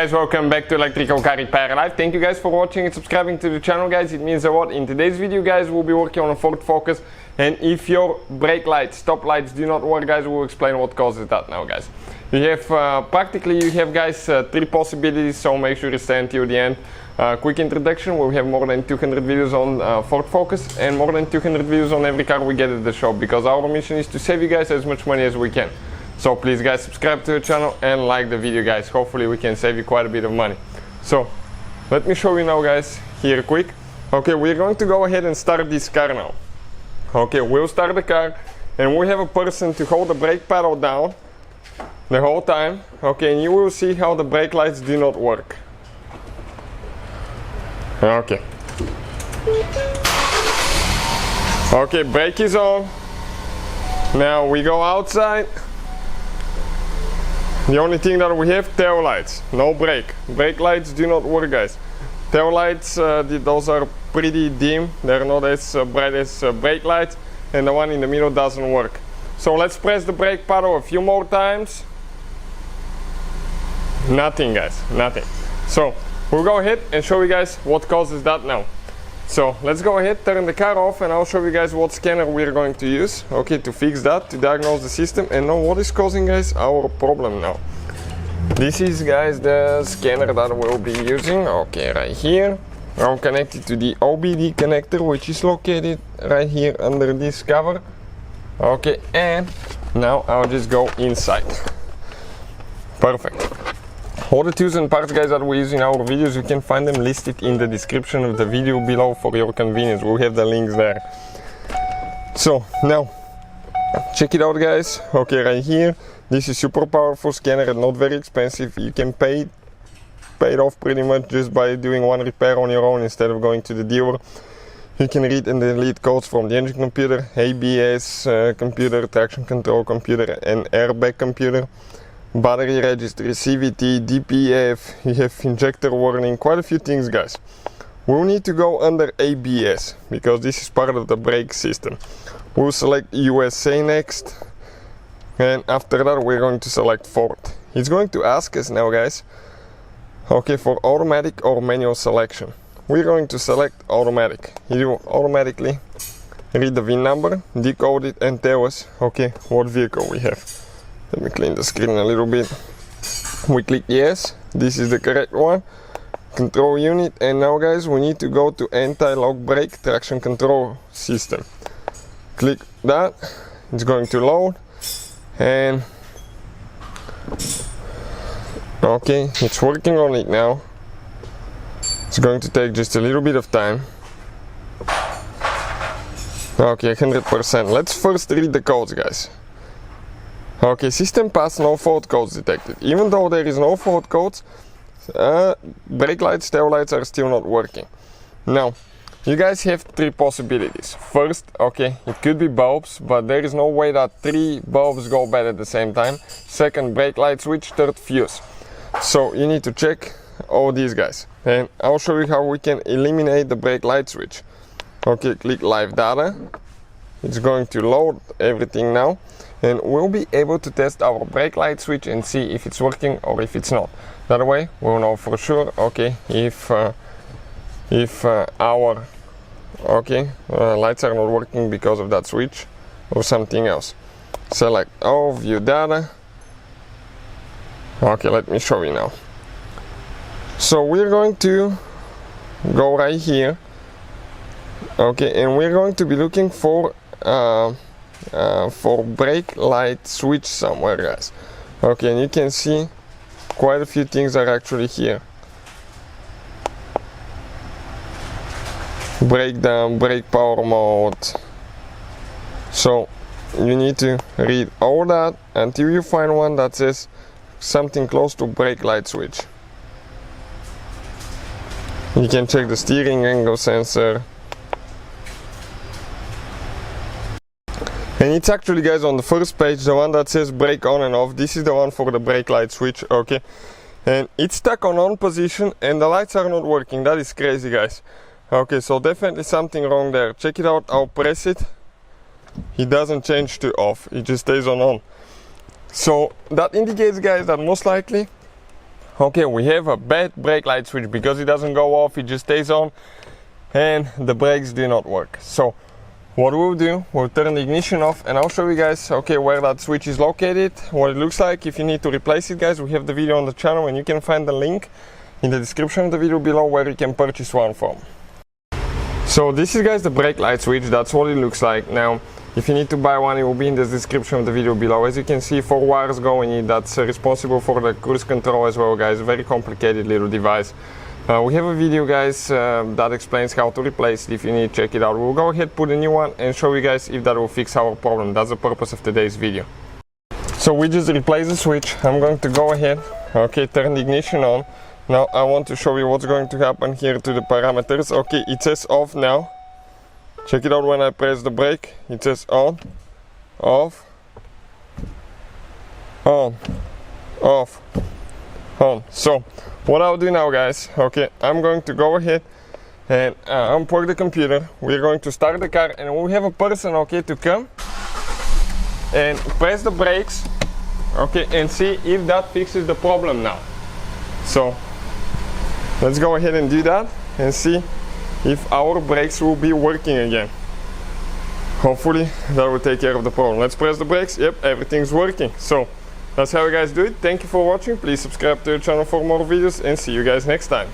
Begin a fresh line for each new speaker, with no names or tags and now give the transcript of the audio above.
guys, welcome back to Electrical Car Repair Live. Thank you guys for watching and subscribing to the channel, guys. It means a lot. In today's video, guys, we'll be working on a Ford Focus, and if your brake lights, stop lights do not work, guys, we'll explain what causes that now, guys. You have guys, three possibilities, so make sure you stay until the end. Quick introduction: we have more than 200 videos on Ford Focus and more than 200 videos on every car we get at the shop, because our mission is to save you guys as much money as we can. So please, guys, subscribe to the channel and like the video, guys. Hopefully we can save you quite a bit of money. So let me show you now, guys, here quick. Okay, we're going to go ahead and start this car now. Okay, we'll start the car and we have a person to hold the brake pedal down the whole time. Okay, and you will see how the brake lights do not work. Okay. Okay, brake is on. Now we go outside. The only thing that we have, tail lights, no brake. Brake lights do not work, guys. Tail lights, those are pretty dim. They're not as bright as brake lights, and the one in the middle doesn't work. So let's press the brake pedal a few more times. Nothing, guys, nothing. So we'll go ahead and show you guys what causes that now. So let's go ahead, turn the car off, and I'll show you guys what scanner we're going to use, okay, to fix that, to diagnose the system and know what is causing, guys, our problem now. This is, guys, the scanner that we'll be using. Okay, right here. I'll connect it to the OBD connector, which is located right here under this cover. Okay, and now I'll just go inside. Perfect. All the tools and parts, guys, that we use in our videos, you can find them listed in the description of the video below for your convenience. We'll have the links there. So now check it out, guys. Okay, right here, this is super powerful scanner and not very expensive. You can pay it off pretty much just by doing one repair on your own instead of going to the dealer. You can read and delete codes from the engine computer, ABS computer, traction control computer and airbag computer, battery registry, CVT, DPF, you have injector warning, quite a few things, guys. We'll need to go under ABS because this is part of the brake system. We'll select USA next, and after that we're going to select Ford. It's going to ask us now, guys, okay, for automatic or manual selection. We're going to select automatic. It will automatically read the VIN number, decode it and tell us, okay, what vehicle we have. Let me clean the screen a little bit. We click yes, this is the correct one. Control unit, and now, guys, we need to go to anti-lock brake traction control system. Click that, it's going to load, and okay, it's working on it now. It's going to take just a little bit of time. Okay, 100%. Let's first read the codes, guys. Okay, system pass, no fault codes detected. Even though there is no fault codes, brake lights, tail lights are still not working. Now, you guys have three possibilities. First, okay, it could be bulbs, but there is no way that three bulbs go bad at the same time. Second, brake light switch. Third, fuse. So you need to check all these, guys, and I'll show you how we can eliminate the brake light switch. Okay, click live data. It's going to load everything now, and we'll be able to test our brake light switch and see if it's working or if it's not. That way we'll know for sure, okay, if our lights are not working because of that switch or something else. Select all, view data. Okay, let me show you now. So we're going to go right here, okay, and we're going to be looking for brake light switch somewhere, guys. Okay, and you can see quite a few things are actually here. Brake down, brake power mode. So you need to read all that until you find one that says something close to brake light switch. You can check the steering angle sensor. And it's actually, guys, on the first page, the one that says brake on and off. This is the one for the brake light switch, okay? And it's stuck on position and the lights are not working. That is crazy, guys. Okay, so definitely something wrong there. Check it out. I'll press it. It doesn't change to off. It just stays on. So that indicates, guys, that most likely okay, we have a bad brake light switch because it doesn't go off, it just stays on and the brakes do not work. So what we'll do, we'll turn the ignition off and I'll show you guys, okay, where that switch is located, what it looks like. If you need to replace it, guys, we have the video on the channel and you can find the link in the description of the video below where you can purchase one from. So this is, guys, the brake light switch. That's what it looks like. Now if you need to buy one, it will be in the description of the video below. As you can see, 4 wires go in it. That's responsible for the cruise control as well, guys. Very complicated little device. We have a video, guys, that explains how to replace it. If you need, check it out. We'll go ahead, put a new one and show you guys if that will fix our problem. That's the purpose of today's video. So we just replaced the switch. I'm going to go ahead, okay, turn the ignition on. Now I want to show you what's going to happen here to the parameters. Okay, it says off now. Check it out when I press the brake. It says on, off, on, off, on. So what I'll do now, guys, okay, I'm going to go ahead and unplug the computer. We're going to start the car and we'll have a person, okay, to come and press the brakes, okay, and see if that fixes the problem now. So let's go ahead and do that and see if our brakes will be working again. Hopefully that will take care of the problem. Let's press the brakes. Yep, everything's working. So that's how you guys do it. Thank you for watching. Please subscribe to the channel for more videos and see you guys next time.